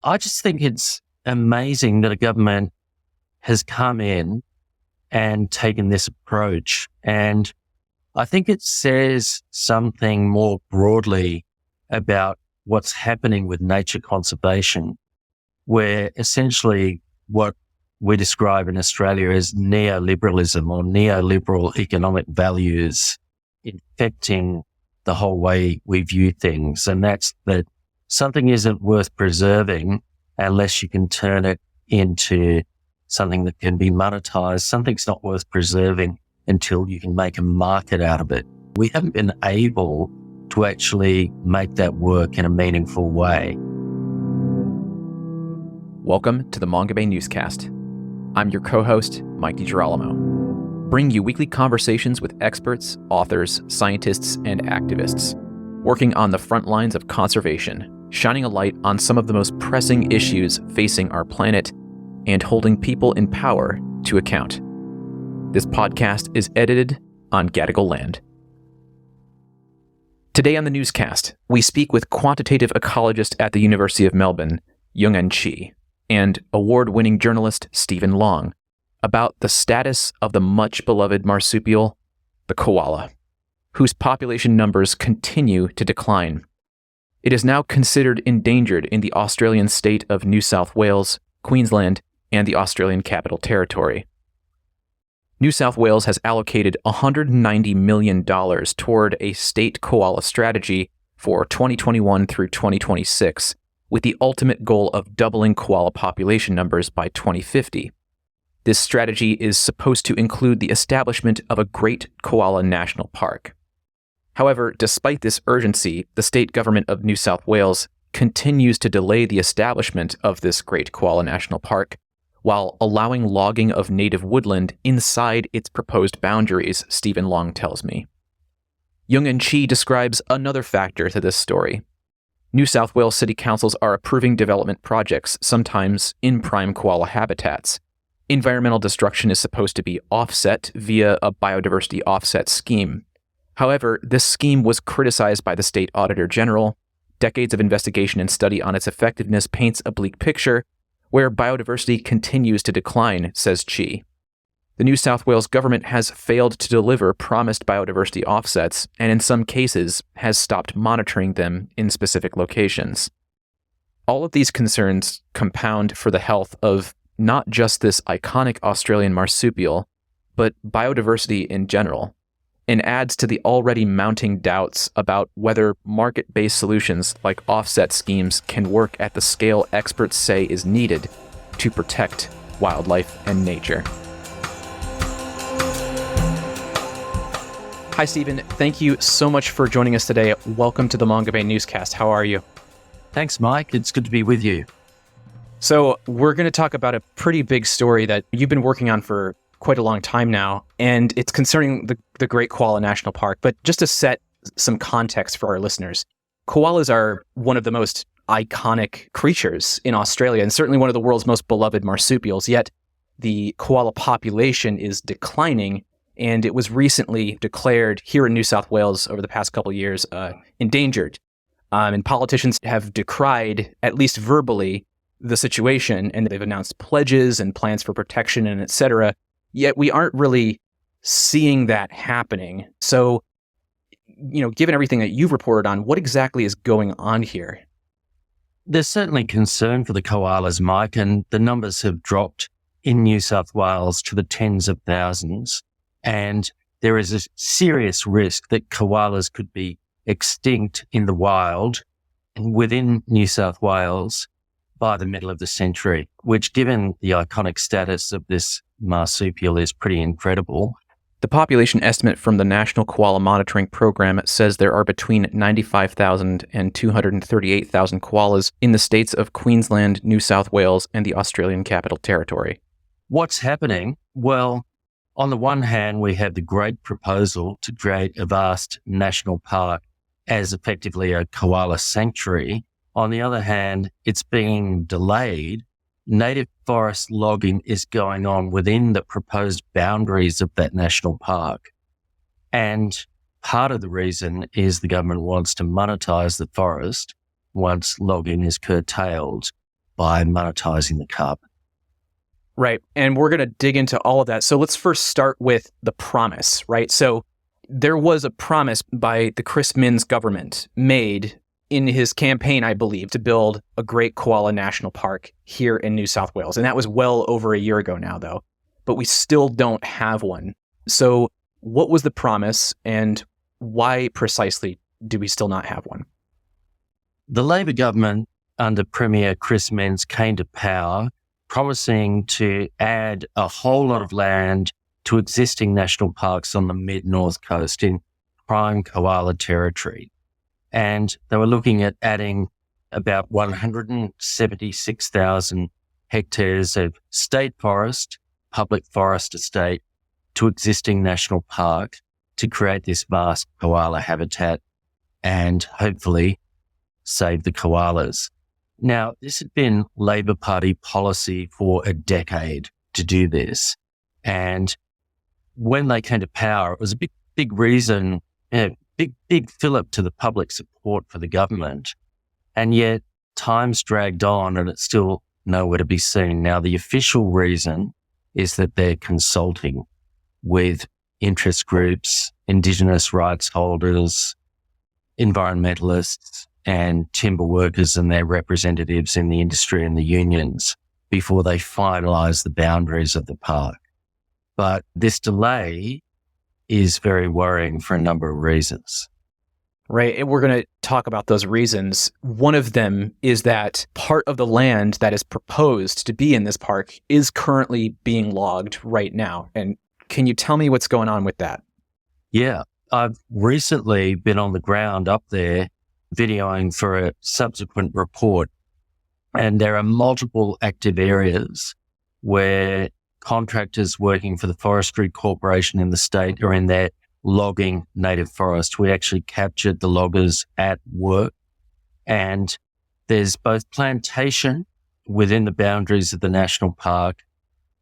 I just think it's amazing that a government has come in and taken this approach. And I think it says something more broadly about what's happening with nature conservation, where essentially what we describe in Australia as neoliberalism or neoliberal economic values infecting the whole way we view things. And that's that something isn't worth preserving unless you can turn it into something that can be monetized. Something's not worth preserving until you can make a market out of it. We haven't been able to actually make that work in a meaningful way. Welcome to the Mongabay Newscast. I'm your co-host, Mike DiGirolamo. Bring you weekly conversations with experts, authors, scientists, and activists working on the front lines of conservation, shining a light on some of the most pressing issues facing our planet and holding people in power to account. This podcast is edited on Gadigal land. Today on the newscast, we speak with quantitative ecologist at the University of Melbourne, Yung En Chee, and award-winning journalist Stephen Long about the status of the much-beloved marsupial, the koala, whose population numbers continue to decline. It is now considered endangered in the Australian state of New South Wales, Queensland, and the Australian Capital Territory. New South Wales has allocated $190 million toward a state koala strategy for 2021 through 2026, with the ultimate goal of doubling koala population numbers by 2050. This strategy is supposed to include the establishment of a Great Koala National Park. However, despite this urgency, the state government of New South Wales continues to delay the establishment of this Great Koala National Park, while allowing logging of native woodland inside its proposed boundaries, Stephen Long tells me. Yung En Chee describes another factor to this story. New South Wales city councils are approving development projects, sometimes in prime koala habitats. Environmental destruction is supposed to be offset via a biodiversity offset scheme. However, this scheme was criticized by the state auditor general. Decades of investigation and study on its effectiveness paints a bleak picture, where biodiversity continues to decline, says Chee. The New South Wales government has failed to deliver promised biodiversity offsets, and in some cases has stopped monitoring them in specific locations. All of these concerns compound for the health of not just this iconic Australian marsupial, but biodiversity in general, and adds to the already mounting doubts about whether market-based solutions like offset schemes can work at the scale experts say is needed to protect wildlife and nature. Hi, Stephen. Thank you so much for joining us today. Welcome to the Mongabay Newscast. How are you? Thanks, Mike. It's good to be with you. So we're going to talk about a pretty big story that you've been working on for quite a long time now, and it's concerning the Great Koala National Park. But just to set some context for our listeners, koalas are one of the most iconic creatures in Australia, and certainly one of the world's most beloved marsupials, yet the koala population is declining, and it was recently declared here in New South Wales over the past couple of years endangered. And politicians have decried, at least verbally, the situation, and they've announced pledges and plans for protection and et cetera. Yet we aren't really seeing that happening. So, given everything that you've reported on, what exactly is going on here? There's certainly concern for the koalas, Mike, and the numbers have dropped in New South Wales to the tens of thousands. And there is a serious risk that koalas could be extinct in the wild and within New South Wales by the middle of the century, which, given the iconic status of this marsupial, is pretty incredible. The population estimate from the National Koala Monitoring Program says there are between 95,000 and 238,000 koalas in the states of Queensland, New South Wales, and the Australian Capital Territory. What's happening? Well, on the one hand, we have the great proposal to create a vast national park as effectively a koala sanctuary. On the other hand, it's being delayed. Native forest logging is going on within the proposed boundaries of that national park. And part of the reason is the government wants to monetize the forest once logging is curtailed. by monetizing the carbon. Right. And we're going to dig into all of that. So let's first start with the promise, right? So there was a promise by the Chris Minns government made in his campaign, I believe, to build a great koala national park here in New South Wales. And that was well over a year ago now, though. But we still don't have one. So what was the promise, and why precisely do we still not have one? The Labor government under Premier Chris Minns came to power promising to add a whole lot of land to existing national parks on the mid-north coast in prime koala territory. And they were looking at adding about 176,000 hectares of state forest, public forest estate to existing national park to create this vast koala habitat and hopefully save the koalas. Now, this had been Labor Party policy for a decade to do this. And when they came to power, it was a big reason, big fillip to the public support for the government. And yet time's dragged on and it's still nowhere to be seen. Now, the official reason is that they're consulting with interest groups, Indigenous rights holders, environmentalists, and timber workers and their representatives in the industry and the unions before they finalise the boundaries of the park. But this delay is very worrying for a number of reasons. Right. And we're going to talk about those reasons. One of them is that part of the land that is proposed to be in this park is currently being logged right now. And can you tell me what's going on with that? Yeah. I've recently been on the ground up there videoing for a subsequent report. And there are multiple active areas where contractors working for the Forestry Corporation in the state are in there logging native forest. We actually captured the loggers at work. And there's both plantation within the boundaries of the national park,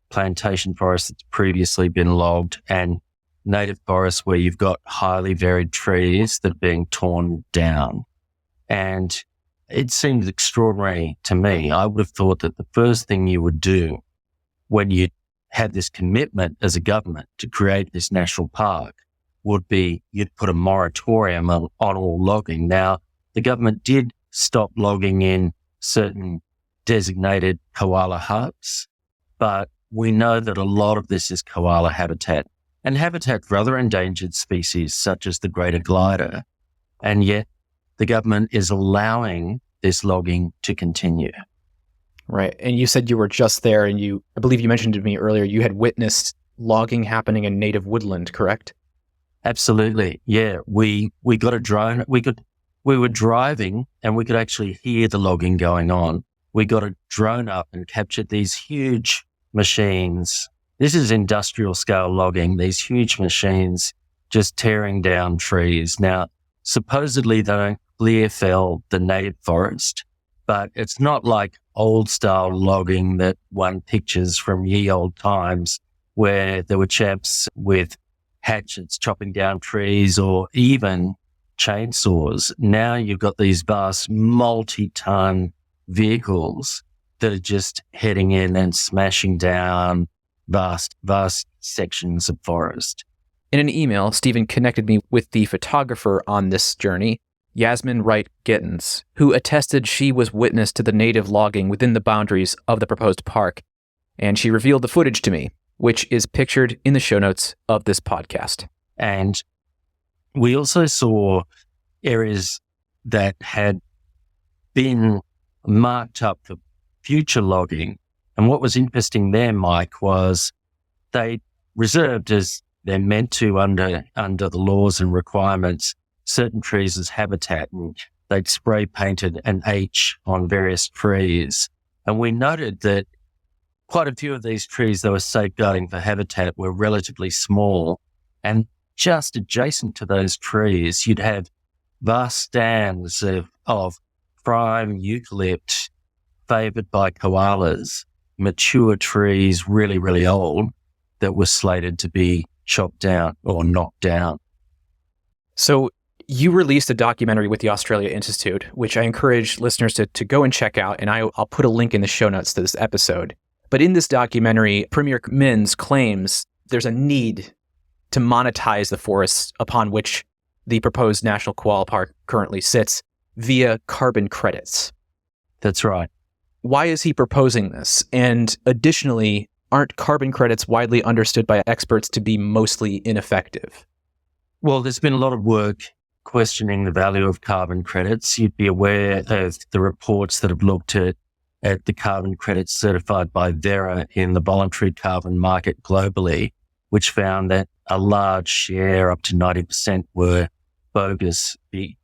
plantation forest that's previously been logged, and native forest where you've got highly varied trees that are being torn down. And it seems extraordinary to me. I would have thought that the first thing you would do when you had this commitment as a government to create this national park would be you'd put a moratorium on all logging. Now, the government did stop logging in certain designated koala huts, but we know that a lot of this is koala habitat and habitat for other endangered species such as the greater glider. And yet the government is allowing this logging to continue. Right. And you said you were just there, and I believe you mentioned to me earlier, you had witnessed logging happening in native woodland, correct? Absolutely. Yeah. We got a drone. We were driving and we could actually hear the logging going on. We got a drone up and captured these huge machines. This is industrial scale logging, these huge machines just tearing down trees. Now, supposedly they don't clear fell the native forest, but it's not like old style logging that one pictures from ye old times where there were chaps with hatchets chopping down trees or even chainsaws. Now you've got these vast multi-ton vehicles that are just heading in and smashing down vast sections of forest. In an email, Stephen connected me with the photographer on this journey, Yasmin Wright Gittins, who attested she was witness to the native logging within the boundaries of the proposed park, and she revealed the footage to me, which is pictured in the show notes of this podcast. And we also saw areas that had been marked up for future logging. And what was interesting there, Mike, was they reserved, as they're meant to under the laws and requirements, certain trees as habitat, and they'd spray painted an H on various trees. And we noted that quite a few of these trees they were safeguarding for habitat were relatively small. And just adjacent to those trees, you'd have vast stands of prime eucalypt favoured by koalas, mature trees, really, really old, that were slated to be chopped down or knocked down. So You released a documentary with the Australia Institute, which I encourage listeners to go and check out, and I'll put a link in the show notes to this episode. But in this documentary, Premier Minns claims there's a need to monetize the forests upon which the proposed National Koala Park currently sits via carbon credits. That's right. Why is he proposing this? And additionally, aren't carbon credits widely understood by experts to be mostly ineffective? Well, there's been a lot of work questioning the value of carbon credits. You'd be aware of the reports that have looked at the carbon credits certified by Verra in the voluntary carbon market globally, which found that a large share, up to 90%, were bogus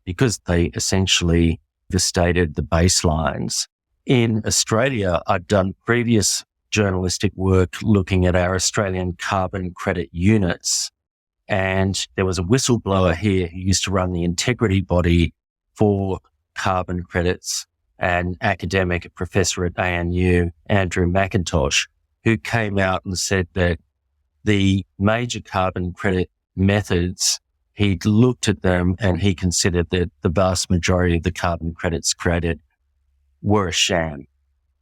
because they essentially overstated the baselines. In Australia, I'd done previous journalistic work looking at our Australian carbon credit units. And there was a whistleblower here who used to run the integrity body for carbon credits, an academic, a professor at ANU, Andrew McIntosh, who came out and said that the major carbon credit methods, he'd looked at them and he considered that the vast majority of the carbon credits created were a sham.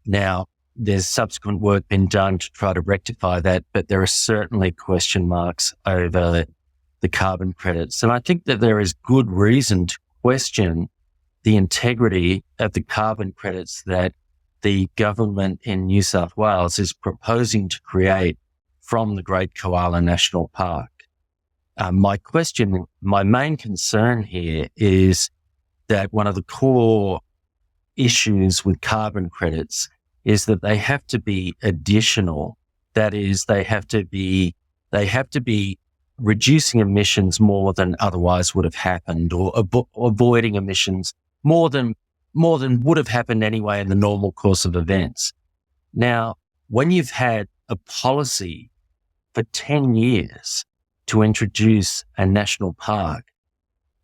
Now, there's subsequent work been done to try to rectify that, but there are certainly question marks over the carbon credits. And I think that there is good reason to question the integrity of the carbon credits that the government in New South Wales is proposing to create from the Great Koala National Park. My main concern here is that one of the core issues with carbon credits is that they have to be additional. That is, they have to be reducing emissions more than otherwise would have happened, or avoiding emissions more than would have happened anyway in the normal course of events. Now, when you've had a policy for 10 years to introduce a national park,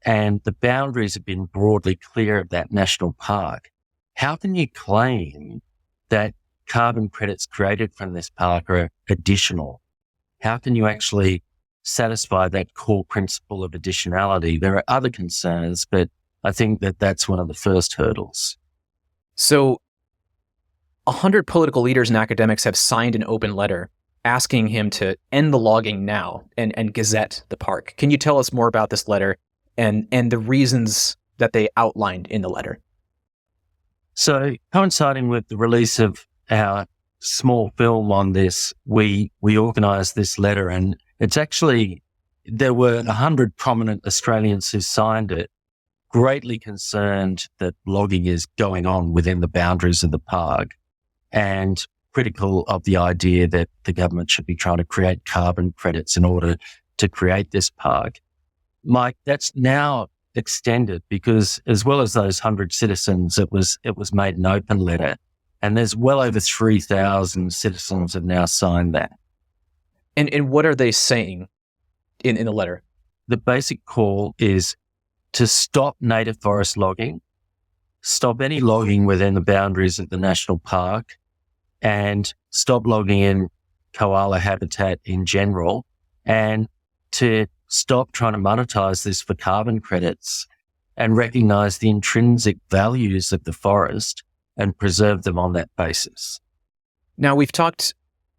and the boundaries have been broadly clear of that national park, how can you claim that carbon credits created from this park are additional? How can you actually satisfy that core principle of additionality? There are other concerns, but I think that that's one of the first hurdles. So 100 political leaders and academics have signed an open letter asking him to end the logging now and gazette the park. Can you tell us more about this letter and the reasons that they outlined in the letter? So coinciding with the release of our small film on this, we organised this letter, and it's actually, there were 100 prominent Australians who signed it, greatly concerned that logging is going on within the boundaries of the park and critical of the idea that the government should be trying to create carbon credits in order to create this park. Mike, that's now extended because as well as those 100 citizens, it was made an open letter, and there's well over 3,000 citizens have now signed that. And what are they saying in the letter? The basic call is to stop native forest logging, stop any logging within the boundaries of the national park, and stop logging in koala habitat in general, and to stop trying to monetize this for carbon credits and recognize the intrinsic values of the forest and preserve them on that basis. Now, we've talked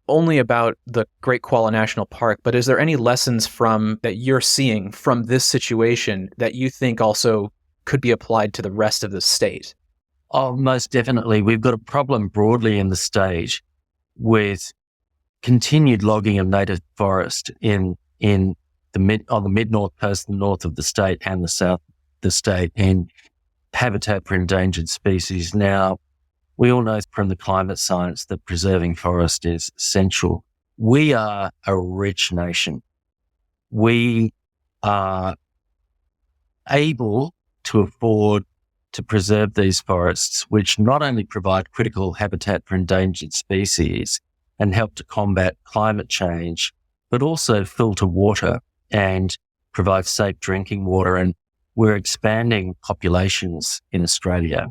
only about the Great Koala National Park, but is there any lessons that you're seeing from this situation that you think also could be applied to the rest of the state? Oh, most definitely. We've got a problem broadly in the state with continued logging of native forest on the mid-north coast, the north of the state and the south of the state, and habitat for endangered species. Now, we all know from the climate science that preserving forest is essential. We are a rich nation. We are able to afford to preserve these forests, which not only provide critical habitat for endangered species and help to combat climate change, but also filter water and provide safe drinking water. And we're expanding populations in Australia,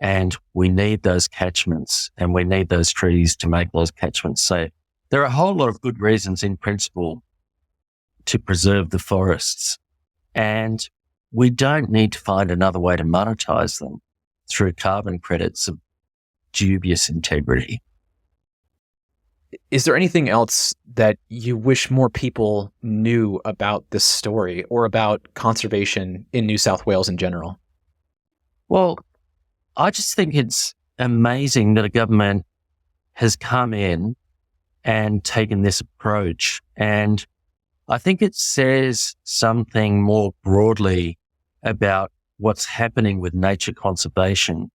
and we need those catchments and we need those trees to make those catchments safe. There are a whole lot of good reasons in principle to preserve the forests. And we don't need to find another way to monetize them through carbon credits of dubious integrity. Is there anything else that you wish more people knew about this story or about conservation in New South Wales in general? Well, I just think it's amazing that a government has come in and taken this approach. And I think it says something more broadly about what's happening with nature conservation,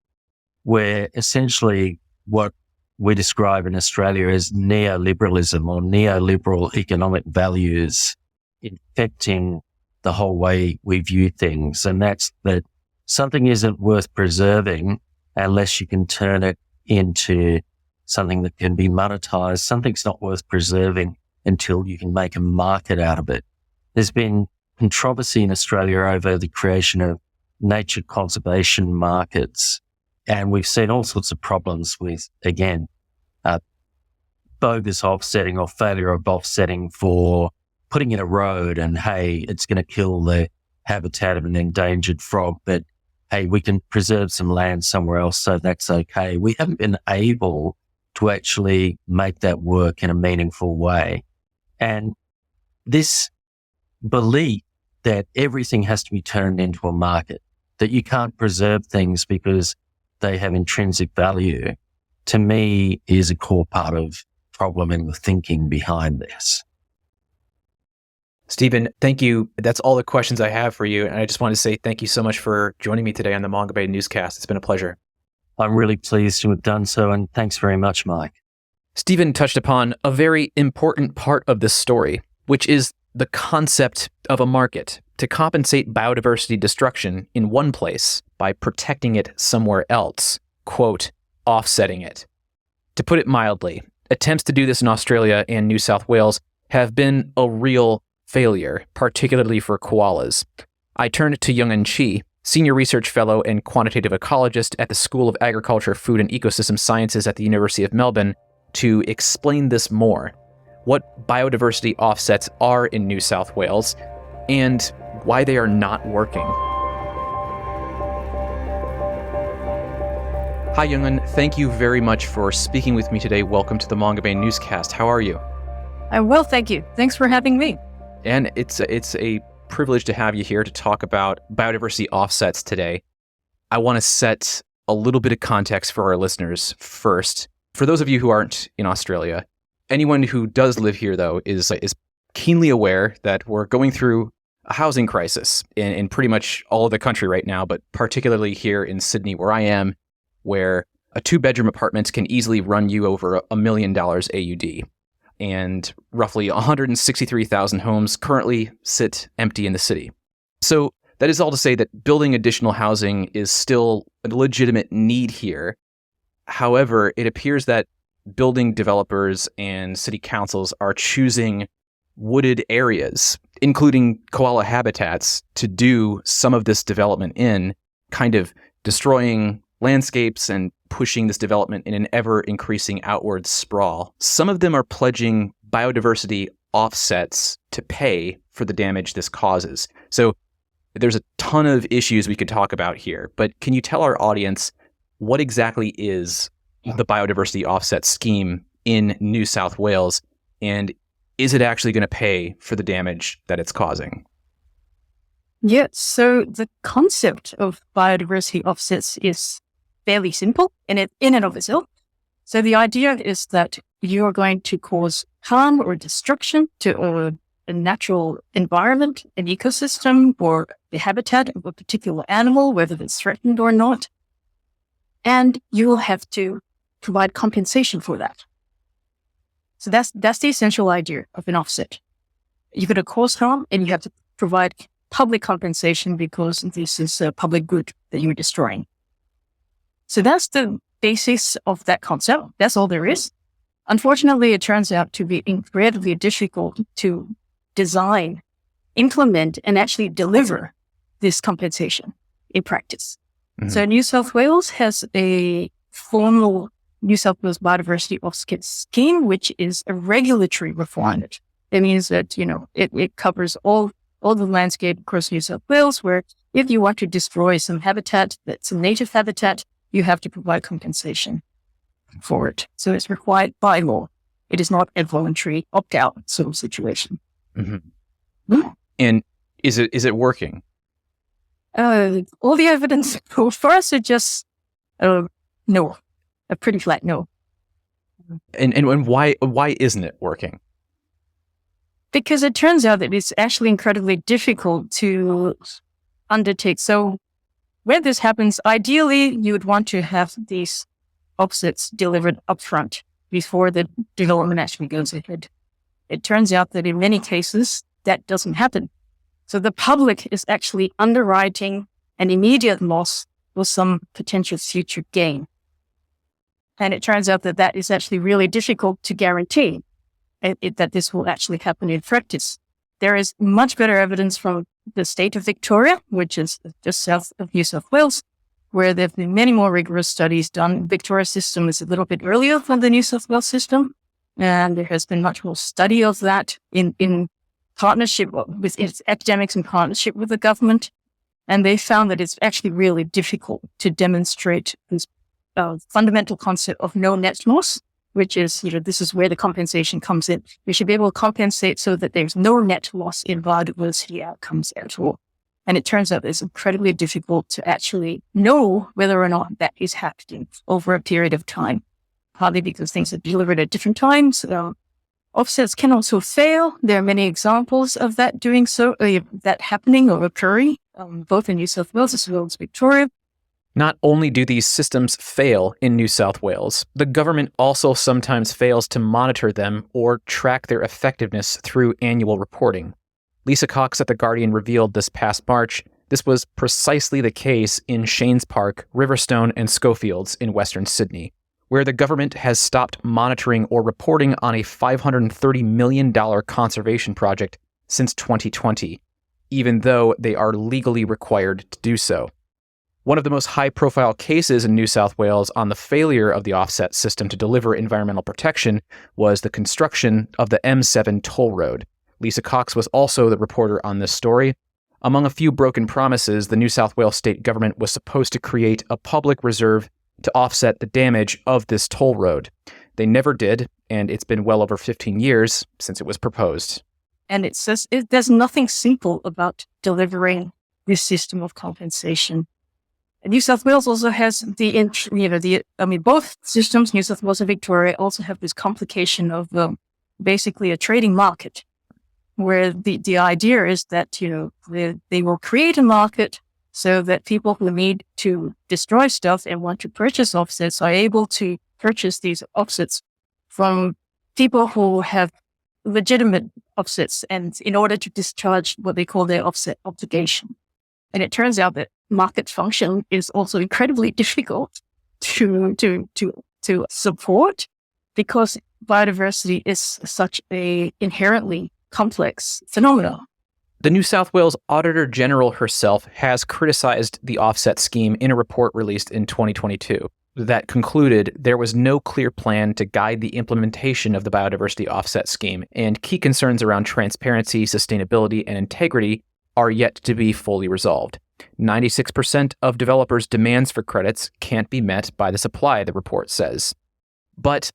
where essentially what we describe in Australia as neoliberalism or neoliberal economic values infecting the whole way we view things. And that's that something isn't worth preserving unless you can turn it into something that can be monetized. Something's not worth preserving until you can make a market out of it. There's been controversy in Australia over the creation of nature conservation markets. And we've seen all sorts of problems with, again, bogus offsetting or failure of offsetting for putting in a road and, hey, it's going to kill the habitat of an endangered frog, but hey, we can preserve some land somewhere else, so that's okay. We haven't been able to actually make that work in a meaningful way. And this belief that everything has to be turned into a market, that you can't preserve things because they have intrinsic value, to me is a core part of problem in the thinking behind this. Stephen, thank you. That's all the questions I have for you. And I just want to say thank you so much for joining me today on the Mongabay Newscast. It's been a pleasure. I'm really pleased to have done so, and thanks very much, Mike. Stephen touched upon a very important part of this story, which is the concept of a market to compensate biodiversity destruction in one place by protecting it somewhere else, quote, offsetting it. To put it mildly, attempts to do this in Australia and New South Wales have been a real failure, particularly for koalas. I turned to Yung En Chee, Senior Research Fellow and Quantitative Ecologist at the School of Agriculture, Food and Ecosystem Sciences at the University of Melbourne, to explain this more, what biodiversity offsets are in New South Wales, and why they are not working. Hi, Yung En. Thank you very much for speaking with me today. Welcome to the Mongabay Newscast. How are you? I'm well, thank you. Thanks for having me. And it's a privilege to have you here to talk about biodiversity offsets today. I want to set a little bit of context for our listeners first. For those of you who aren't in Australia, anyone who does live here, though, is keenly aware that we're going through a housing crisis in pretty much all of the country right now, but particularly here in Sydney, where I am, where a 2-bedroom apartment can easily run you over $1 million AUD. And roughly 163,000 homes currently sit empty in the city. So that is all to say that building additional housing is still a legitimate need here. However, it appears that building developers and city councils are choosing wooded areas, including koala habitats, to do some of this development in, kind of destroying landscapes and pushing this development in an ever-increasing outward sprawl. Some of them are pledging biodiversity offsets to pay for the damage this causes. So there's a ton of issues we could talk about here, but can you tell our audience what exactly is the biodiversity offset scheme in New South Wales, and is it actually going to pay for the damage that it's causing? Yeah, so the concept of biodiversity offsets is fairly simple in and of itself. So the idea is that you are going to cause harm or destruction to a natural environment, an ecosystem, or the habitat of a particular animal, whether it's threatened or not. And you will have to provide compensation for that. So that's the essential idea of an offset. You're going to cause harm and you have to provide public compensation because this is a public good that you're destroying. So that's the basis of that concept. That's all there is. Unfortunately, it turns out to be incredibly difficult to design, implement, and actually deliver this compensation in practice. Mm-hmm. So New South Wales has a formal New South Wales biodiversity offset scheme, which is a regulatory requirement. It means that, it covers all the landscape across New South Wales, where if you want to destroy some habitat that's a native habitat, you have to provide compensation for it. So it's required by law. It is not a voluntary opt-out sort of situation. And is it working? All the evidence for us suggests no, a pretty flat no. And why isn't it working? Because it turns out that it's actually incredibly difficult to undertake. So when this happens, ideally you would want to have these offsets delivered upfront before the development actually goes ahead. It turns out that in many cases that doesn't happen. So the public is actually underwriting an immediate loss for some potential future gain. And it turns out that that is actually really difficult to guarantee that this will actually happen in practice. There is much better evidence from the state of Victoria, which is just south of New South Wales, where there have been many more rigorous studies done. Victoria's system is a little bit earlier than the New South Wales system, and there has been much more study of that in partnership with its academics, in partnership with the government. And they found that it's actually really difficult to demonstrate this fundamental concept of no net loss, which is, this is where the compensation comes in. We should be able to compensate so that there's no net loss in biodiversity outcomes at all. And it turns out it's incredibly difficult to actually know whether or not that is happening over a period of time, partly because things are delivered at different times. Offsets can also fail. There are many examples of that doing so, that happening or occurring, both in New South Wales as well as Victoria. Not only do these systems fail in New South Wales, the government also sometimes fails to monitor them or track their effectiveness through annual reporting. Lisa Cox at The Guardian revealed this past March this was precisely the case in Shanes Park, Riverstone, and Schofields in Western Sydney, where the government has stopped monitoring or reporting on a $530 million conservation project since 2020, even though they are legally required to do so. One of the most high-profile cases in New South Wales on the failure of the offset system to deliver environmental protection was the construction of the M7 toll road. Lisa Cox was also the reporter on this story. Among a few broken promises, the New South Wales state government was supposed to create a public reserve to offset the damage of this toll road. They never did, and it's been well over 15 years since it was proposed. And it says there's nothing simple about delivering this system of compensation. New South Wales also has both systems, New South Wales and Victoria, also have this complication of basically a trading market, where the idea is that, they will create a market so that people who need to destroy stuff and want to purchase offsets are able to purchase these offsets from people who have legitimate offsets, and in order to discharge what they call their offset obligation. And it turns out that market function is also incredibly difficult to support, because biodiversity is such a inherently complex phenomenon. The New South Wales Auditor General herself has criticized the offset scheme in a report released in 2022 that concluded there was no clear plan to guide the implementation of the biodiversity offset scheme, and key concerns around transparency, sustainability, and integrity are yet to be fully resolved. 96% of developers' demands for credits can't be met by the supply, the report says. But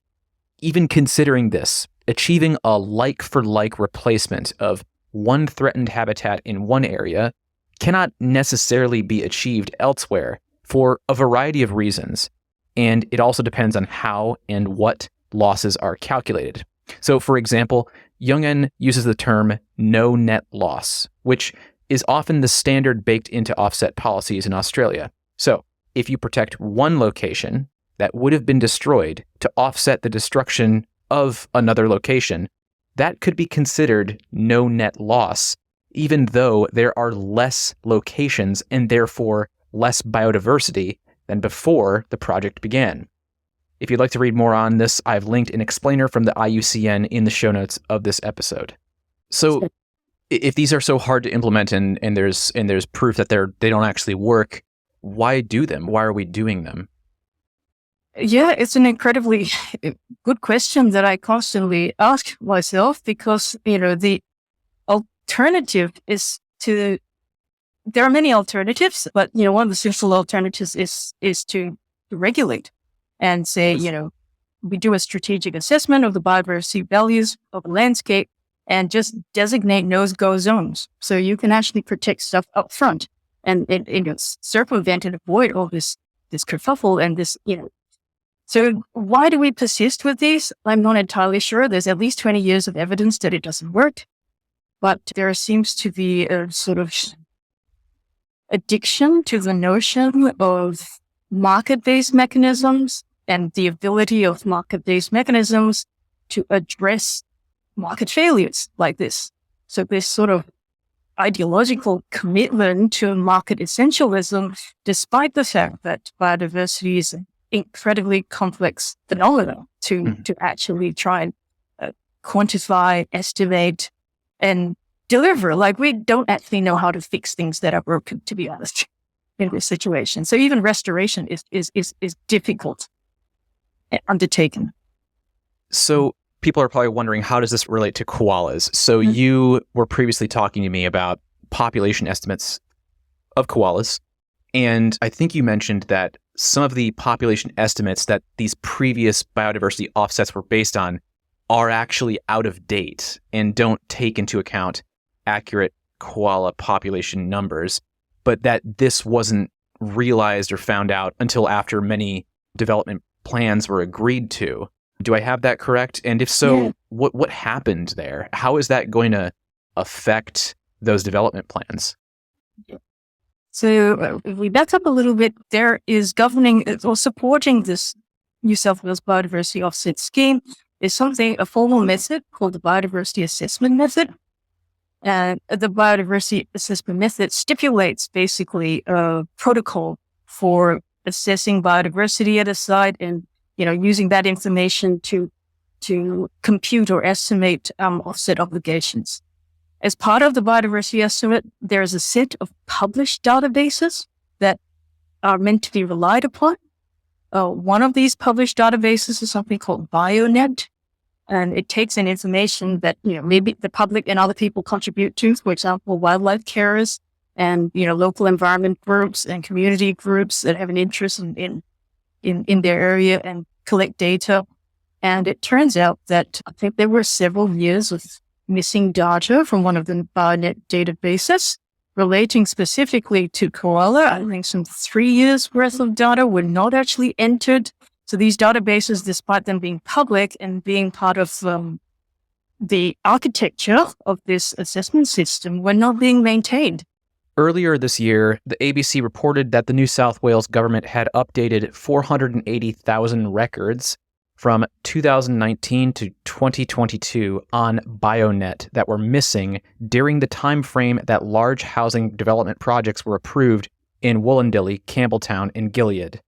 even considering this, achieving a like-for-like replacement of one threatened habitat in one area cannot necessarily be achieved elsewhere for a variety of reasons, and it also depends on how and what losses are calculated. So, for example, Yung En uses the term no net loss, which is often the standard baked into offset policies in Australia. So, if you protect one location that would have been destroyed to offset the destruction of another location, that could be considered no net loss, even though there are less locations and therefore less biodiversity than before the project began. If you'd like to read more on this, I've linked an explainer from the IUCN in the show notes of this episode. So if these are so hard to implement and there's proof that they don't actually work, why do them? Why are we doing them? Yeah, it's an incredibly good question that I constantly ask myself, because, the alternative is to there are many alternatives, but, one of the simple alternatives is to regulate and say, we do a strategic assessment of the biodiversity values of the landscape and just designate no-go zones. So you can actually protect stuff up front and circumvent and avoid all this kerfuffle and this, So why do we persist with these? I'm not entirely sure. There's at least 20 years of evidence that it doesn't work. But there seems to be a sort of addiction to the notion of market-based mechanisms and the ability of market-based mechanisms to address market failures like this. So this sort of ideological commitment to market essentialism, despite the fact that biodiversity is an incredibly complex phenomenon to actually try and quantify, estimate, and deliver. Like, we don't actually know how to fix things that are broken, to be honest, in this situation. So even restoration is difficult and undertaken. So people are probably wondering, how does this relate to koalas? So you were previously talking to me about population estimates of koalas. And I think you mentioned that some of the population estimates that these previous biodiversity offsets were based on are actually out of date and don't take into account accurate koala population numbers, but that this wasn't realized or found out until after many development plans were agreed to. Do I have that correct? And if so, what happened there? How is that going to affect those development plans? So if we back up a little bit, there is governing or supporting this New South Wales biodiversity offset scheme is a formal method called the biodiversity assessment method. And the biodiversity assessment method stipulates basically a protocol for assessing biodiversity at a site and, using that information to compute or estimate offset obligations. As part of the biodiversity estimate, there is a set of published databases that are meant to be relied upon. One of these published databases is something called BioNet, and it takes in information that, maybe the public and other people contribute to, for example, wildlife carers and, local environment groups and community groups that have an interest in their area and collect data. And it turns out that I think there were several years of missing data from one of the BioNet databases relating specifically to koala. I think some 3 years worth of data were not actually entered. So these databases, despite them being public and being part of the architecture of this assessment system, were not being maintained. Earlier this year, the ABC reported that the New South Wales government had updated 480,000 records from 2019 to 2022 on BioNet that were missing during the time frame that large housing development projects were approved in Wollondilly, Campbelltown, and Gilead.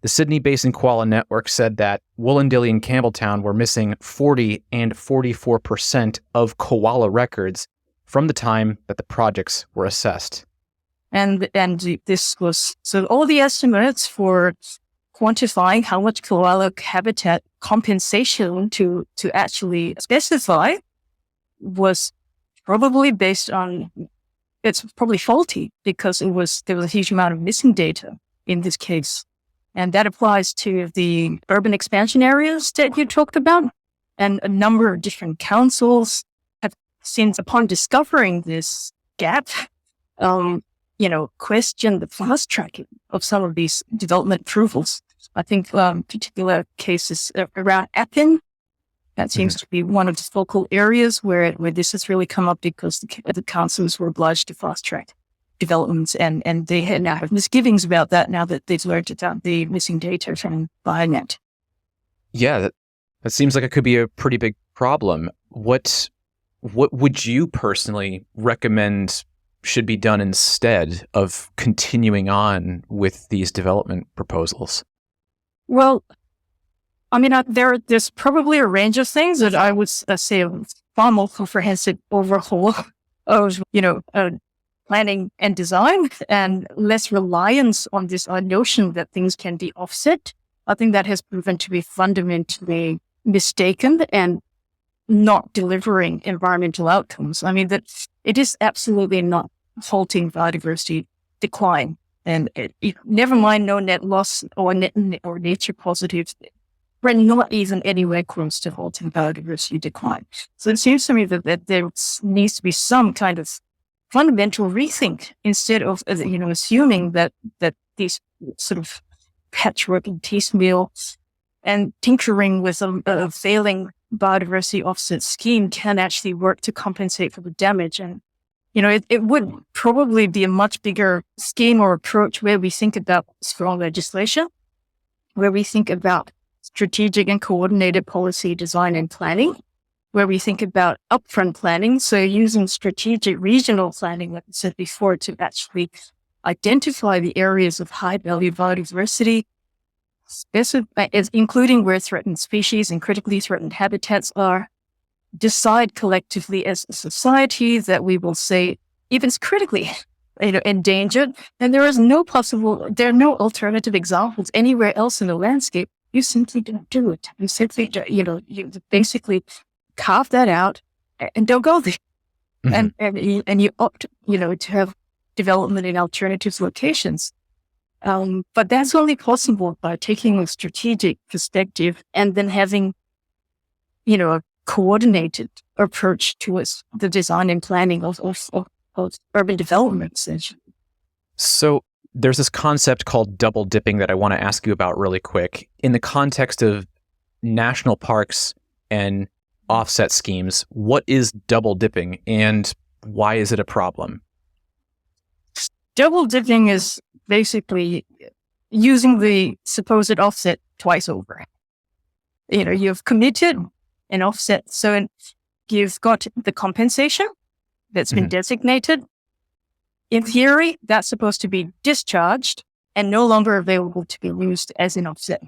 The Sydney Basin Koala Network said that Wollondilly and Campbelltown were missing 40 and 44% of koala records from the time that the projects were assessed. And this was, so all the estimates for quantifying how much koala habitat compensation to actually specify was probably based on, it's probably faulty because there was a huge amount of missing data in this case. And that applies to the urban expansion areas that you talked about. And a number of different councils have since, upon discovering this gap, questioned the fast tracking of some of these development approvals. I think particular cases around Appin, that seems to be one of the focal areas where this has really come up because the councils were obliged to fast track developments, and they now have misgivings about that now that they've learned about the missing data from BioNet. Yeah, that seems like it could be a pretty big problem. What would you personally recommend should be done instead of continuing on with these development proposals? Well, I mean, there's probably a range of things that I would say a far more comprehensive overhaul of, planning and design and less reliance on this notion that things can be offset. I think that has proven to be fundamentally mistaken and not delivering environmental outcomes. I mean, that it is absolutely not halting biodiversity decline. And never mind no net loss or nature positive. We're not even anywhere close to halting biodiversity decline. So it seems to me that there needs to be some kind of fundamental rethink instead of, assuming that these sort of patchwork and piecemeal and tinkering with a failing biodiversity offset scheme can actually work to compensate for the damage. And, it would probably be a much bigger scheme or approach where we think about strong legislation, where we think about strategic and coordinated policy design and planning, where we think about upfront planning. So using strategic regional planning, like I said before, to actually identify the areas of high value biodiversity, including where threatened species and critically threatened habitats are, decide collectively as a society that we will say, if it's critically endangered, and there are no alternative examples anywhere else in the landscape, you simply don't do it. You simply, you basically carve that out and don't go there. Mm-hmm. And you opt, to have development in alternative locations. But that's only possible by taking a strategic perspective and then having, a coordinated approach towards the design and planning of urban development, essentially. So there's this concept called double dipping that I want to ask you about really quick. In the context of national parks and offset schemes, what is double dipping and why is it a problem? Double dipping is basically using the supposed offset twice over. You've committed an offset, so you've got the compensation that's been designated. In theory, that's supposed to be discharged and no longer available to be used as an offset.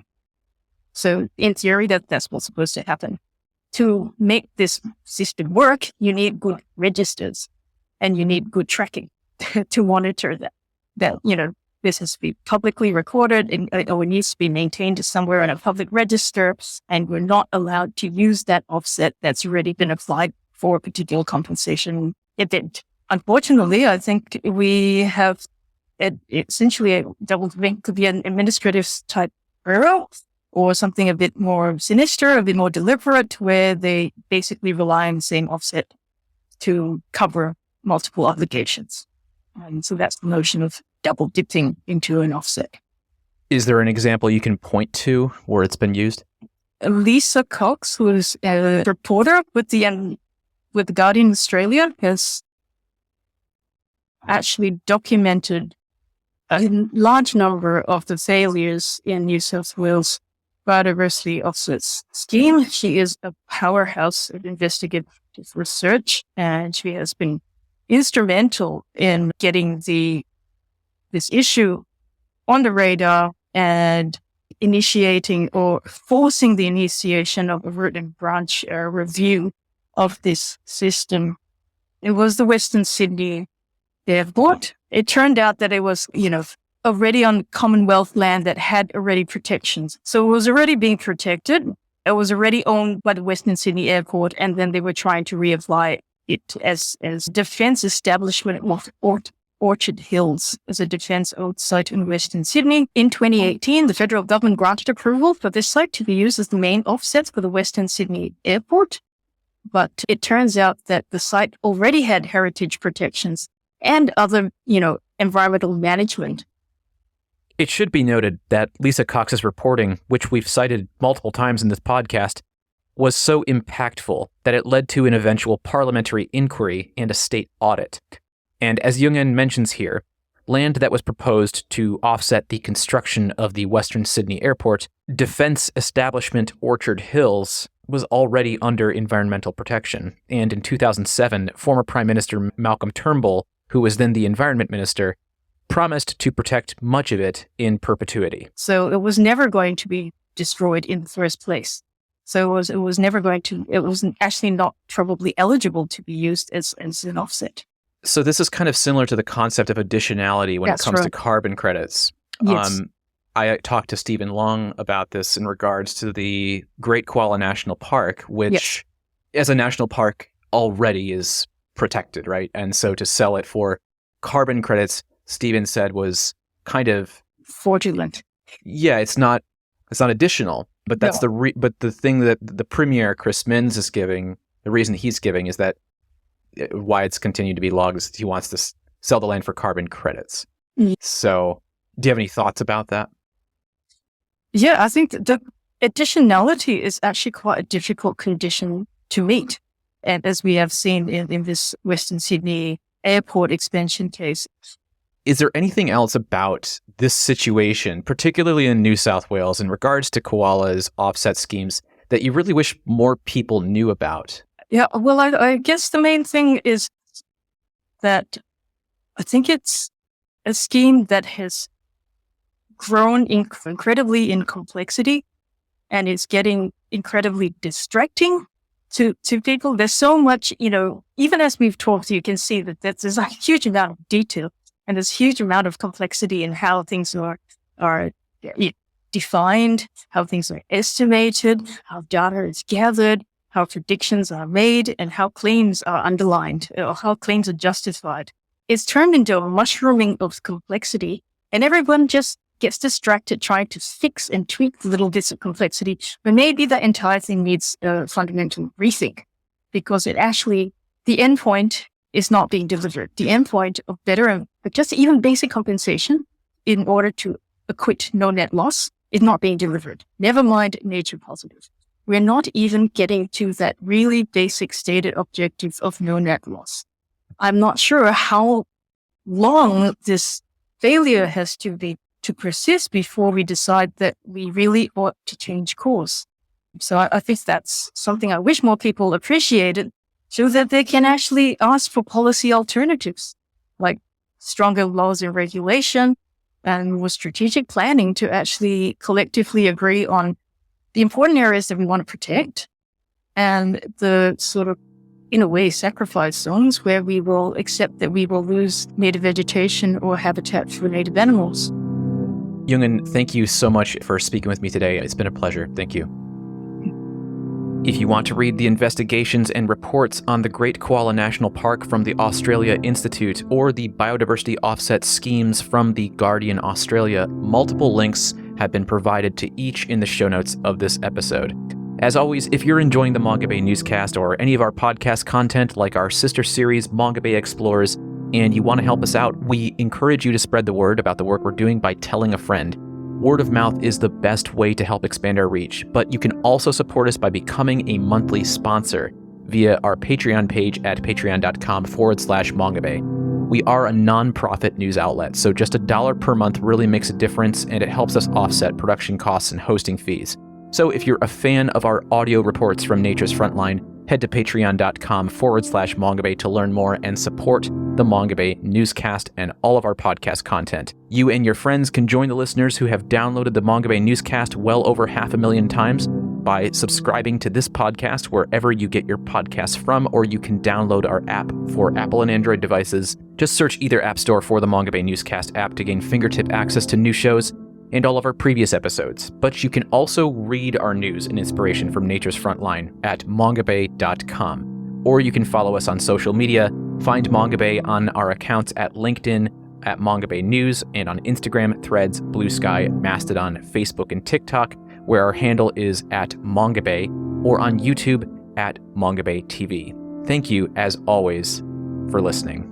So in theory, that's what's supposed to happen. To make this system work, you need good registers and you need good tracking to monitor that this has to be publicly recorded or it needs to be maintained somewhere in a public register, and we're not allowed to use that offset that's already been applied for a particular compensation event. Unfortunately, I think we have essentially a double dipping. Could be an administrative type error or something a bit more sinister, a bit more deliberate, where they basically rely on the same offset to cover multiple obligations. And so that's the notion of double dipping into an offset. Is there an example you can point to where it's been used? Lisa Cox, who is a reporter with the Guardian Australia, has actually documented a large number of the failures in New South Wales biodiversity offsets scheme. She is a powerhouse of investigative research, and she has been instrumental in getting this issue on the radar and initiating or forcing the initiation of a root and branch review of this system. It was the Western Sydney Airport. It turned out that it was, already on Commonwealth land that had already protections. So it was already being protected. It was already owned by the Western Sydney Airport, and then they were trying to reapply it as defence establishment of Orchard Hills as a defence-owned site in Western Sydney. In 2018, the federal government granted approval for this site to be used as the main offset for the Western Sydney Airport. But it turns out that the site already had heritage protections and other, environmental management. It should be noted that Lisa Cox's reporting, which we've cited multiple times in this podcast, was so impactful that it led to an eventual parliamentary inquiry and a state audit. And as Yung En mentions here, land that was proposed to offset the construction of the Western Sydney Airport, defence establishment Orchard Hills, was already under environmental protection. And in 2007, former Prime Minister Malcolm Turnbull, who was then the Environment Minister, promised to protect much of it in perpetuity. So it was never going to be destroyed in the first place. So it was actually not probably eligible to be used as an offset. So this is kind of similar to the concept of additionality when it comes to carbon credits. Yes. I talked to Stephen Long about this in regards to the Great Koala National Park, which as a national park already is protected, right? And so to sell it for carbon credits, Stephen said, was kind of fraudulent. Yeah, it's not additional, but that's No. but the thing that the premier Chris Minns is giving, the reason he's giving is that why it's continued to be logged is he wants to sell the land for carbon credits. Mm. So, do you have any thoughts about that? Yeah, I think the additionality is actually quite a difficult condition to meet. And as we have seen in this Western Sydney airport expansion case. Is there anything else about this situation, particularly in New South Wales, in regards to Koala's offset schemes that you really wish more people knew about? Yeah, well, I guess the main thing is that I think it's a scheme that has grown incredibly in complexity and it's getting incredibly distracting to people. There's so much, even as we've talked, you can see that there's a huge amount of detail and there's a huge amount of complexity in how things are defined, how things are estimated, how data is gathered, how predictions are made, and how claims are underlined or how claims are justified. It's turned into a mushrooming of complexity, and everyone just gets distracted trying to fix and tweak little bits of complexity, but maybe the entire thing needs a fundamental rethink because the endpoint is not being delivered. The endpoint of better, just even basic compensation in order to acquit no net loss is not being delivered. Never mind nature positive. We're not even getting to that really basic stated objective of no net loss. I'm not sure how long this failure has to persist before we decide that we really ought to change course. So I think that's something I wish more people appreciated so that they can actually ask for policy alternatives, like stronger laws and regulation and more strategic planning to actually collectively agree on the important areas that we want to protect and the sort of, in a way, sacrifice zones where we will accept that we will lose native vegetation or habitat for native animals. Yung En, thank you so much for speaking with me today. It's been a pleasure. Thank you. If you want to read the investigations and reports on the Great Koala National Park from the Australia Institute or the biodiversity offset schemes from the Guardian Australia, multiple links have been provided to each in the show notes of this episode. As always, if you're enjoying the Mongabay Newscast or any of our podcast content like our sister series, Mongabay Explores, and you want to help us out, we encourage you to spread the word about the work we're doing by telling a friend. Word of mouth is the best way to help expand our reach, but you can also support us by becoming a monthly sponsor via our Patreon page at patreon.com/Mongabay. We are a non-profit news outlet, so just $1 per month really makes a difference, and it helps us offset production costs and hosting fees. So if you're a fan of our audio reports from Nature's Frontline, head to patreon.com/Mongabay to learn more and support the Mongabay Newscast and all of our podcast content. You and your friends can join the listeners who have downloaded the Mongabay Newscast well over 500,000 times by subscribing to this podcast wherever you get your podcasts from, or you can download our app for Apple and Android devices. Just search either app store for the Mongabay Newscast app to gain fingertip access to new shows and all of our previous episodes. But you can also read our news and inspiration from Nature's Frontline at mongabay.com. Or you can follow us on social media. Find Mongabay on our accounts at LinkedIn, at Mongabay News, and on Instagram, Threads, Blue Sky, Mastodon, Facebook, and TikTok, where our handle is at Mongabay, or on YouTube at Mongabay TV. Thank you, as always, for listening.